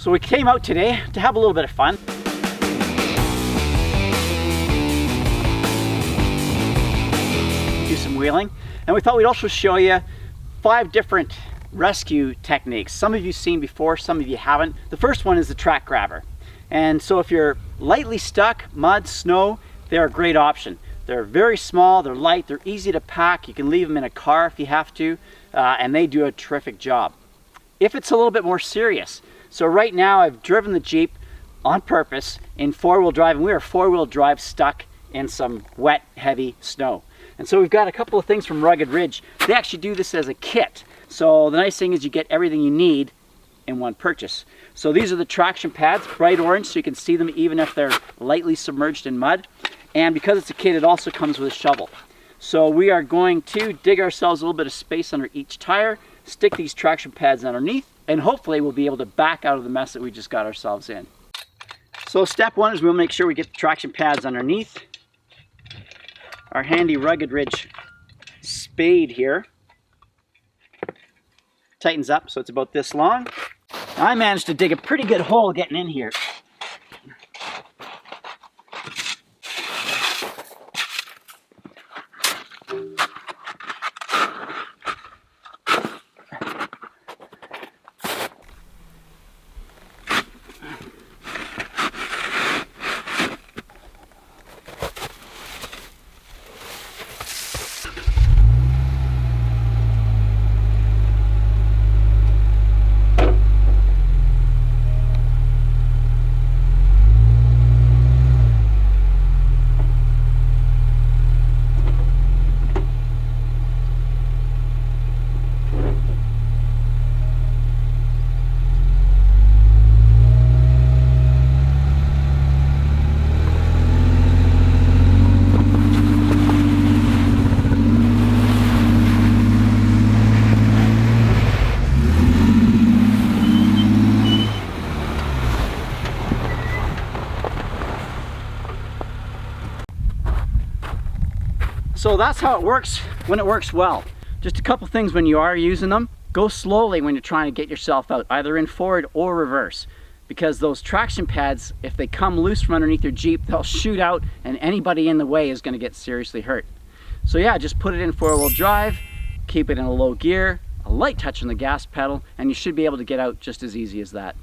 So we came out today to have a little bit of fun. Do some wheeling. And we thought we'd also show you 5 different rescue techniques. Some of you've seen before, some of you haven't. The first one is the track grabber. And so if you're lightly stuck, mud, snow, they're a great option. They're very small, they're light, they're easy to pack. You can leave them in a car if you have to, and they do a terrific job. If it's a little bit more serious, so right now I've driven the Jeep on purpose in 4-wheel drive, and we are 4-wheel drive stuck in some wet, heavy snow. And so we've got a couple of things from Rugged Ridge. They actually do this as a kit. So the nice thing is you get everything you need in one purchase. So these are the traction pads, bright orange, so you can see them even if they're lightly submerged in mud. And because it's a kit, it also comes with a shovel. So we are going to dig ourselves a little bit of space under each tire, stick these traction pads underneath, and hopefully we'll be able to back out of the mess that we just got ourselves in. So step 1 is we'll make sure we get the traction pads underneath. Our handy Rugged Ridge spade here tightens up so it's about this long. I managed to dig a pretty good hole getting in here. So that's how it works when it works well. Just a couple things when you are using them. Go slowly when you're trying to get yourself out, either in forward or reverse. Because those traction pads, if they come loose from underneath your Jeep, they'll shoot out and anybody in the way is going to get seriously hurt. So yeah, just put it in 4-wheel drive, keep it in a low gear, a light touch on the gas pedal, and you should be able to get out just as easy as that.